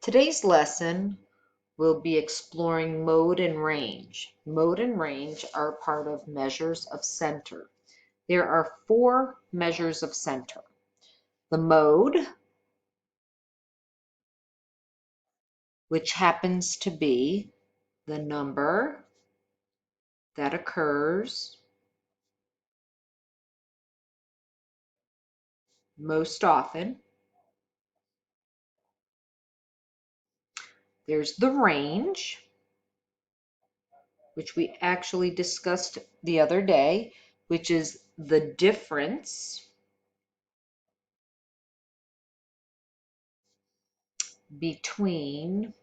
Today's lesson will be exploring mode and range. Mode and range are part of measures of center. There are 4 measures of center. The mode, which happens to be the number that occurs most often. There's the range, which we actually discussed the other day, which is the difference between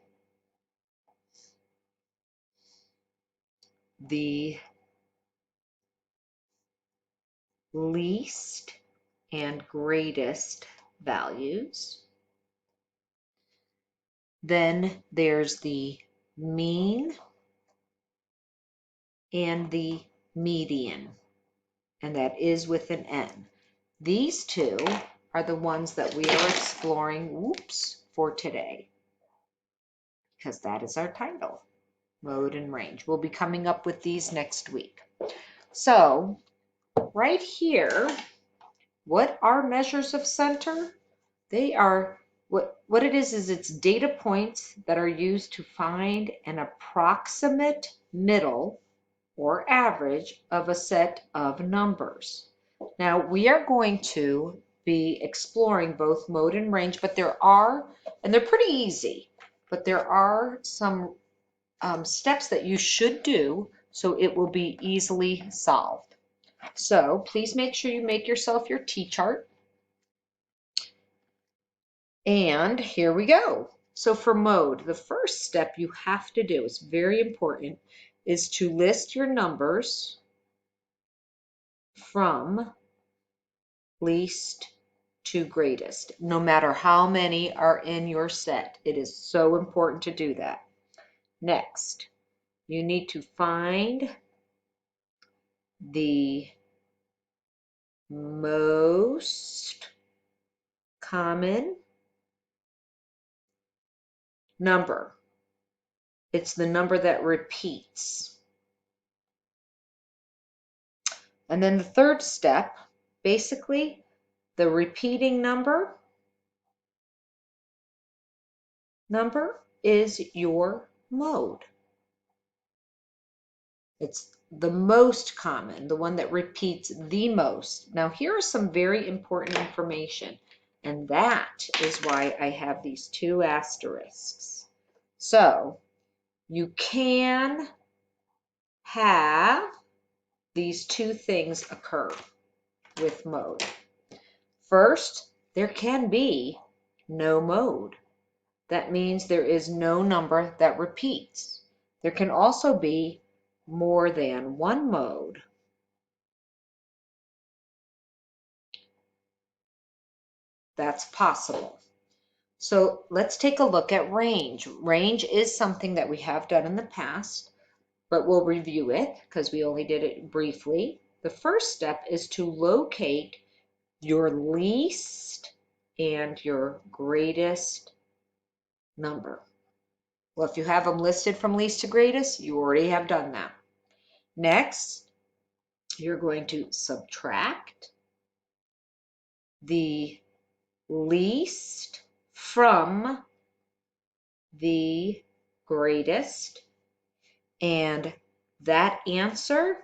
the least and greatest values. Then there's the mean and the median, and that is with an N. These two are the ones that we are exploring, for today, because that is our title, mode and range. We'll be coming up with these next week. So right here, what are measures of center? They are, what it is it's data points that are used to find an approximate middle or average of a set of numbers. Now we are going to be exploring both mode and range, but there are, and they're pretty easy, but there are some steps that you should do so it will be easily solved. So please make sure you make yourself your T-chart. And here we go. So for mode, the first step you have to do, is very important, is to list your numbers from least to greatest, no matter how many are in your set. It is so important to do that. Next, you need to find the most common number. It's the number that repeats. And then the third step, basically, the repeating number is your mode. It's the most common, the one that repeats the most. Now, here is some very important information, and that is why I have these 2 asterisks. So, you can have these 2 things occur with mode. First, there can be no mode. That means there is no number that repeats. There can also be more than one mode. That's possible. So let's take a look at range. Range is something that we have done in the past, but we'll review it because we only did it briefly. The first step is to locate your least and your greatest number. Well, if you have them listed from least to greatest, you already have done that. Next, you're going to subtract the least from the greatest, and that answer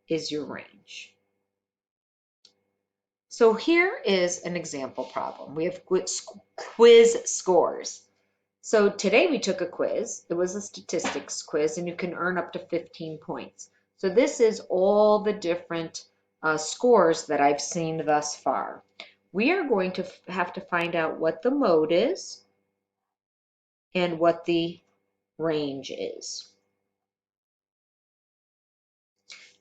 is your range. So here is an example problem. We have quiz scores. So today we took a quiz. It was a statistics quiz, and you can earn up to 15 points. So this is all the different scores that I've seen thus far. We are going to have to find out what the mode is and what the range is.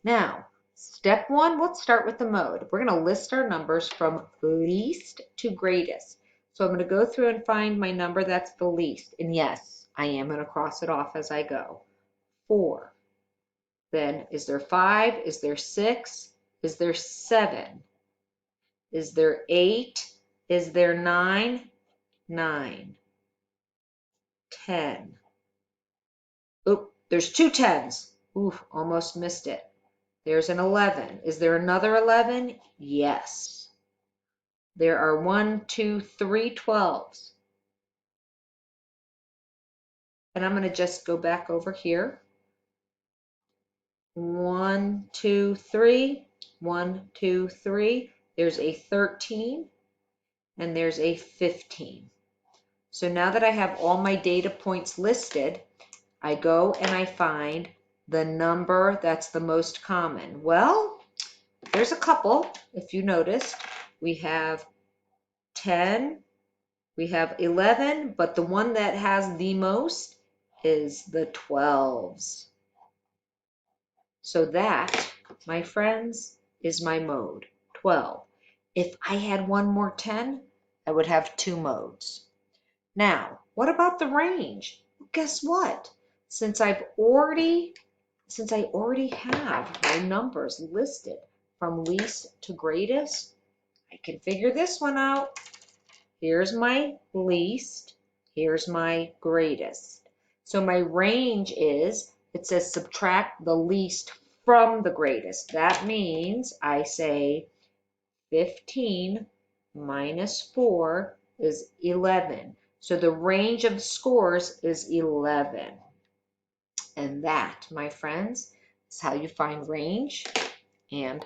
Now, step 1, let's start with the mode. We're going to list our numbers from least to greatest. So I'm going to go through and find my number that's the least. And yes, I am going to cross it off as I go. 4. Then is there 5? Is there 6? Is there 7? Is there 8? Is there 9? 9, 10. Oop, there's 2 10s. Ooh, almost missed it. There's an 11. Is there another 11? Yes. There are 1, 2, 3 12s. And I'm going to just go back over here. 1, 2, 3. 1, 2, 3. There's a 13 and there's a 15. So now that I have all my data points listed, I go and I find the number that's the most common. Well, there's a couple, if you noticed. We have 10, we have 11, but the one that has the most is the 12s. So that, my friends, is my mode, 12. If I had one more 10, I would have 2 modes. Now, what about the range? Well, guess what? Since I already have my numbers listed from least to greatest, I can figure this one out. Here's my least, here's my greatest. So my range is, it says subtract the least from the greatest. That means I say 15 minus 4 is 11. So the range of scores is 11. And that, my friends, is how you find range and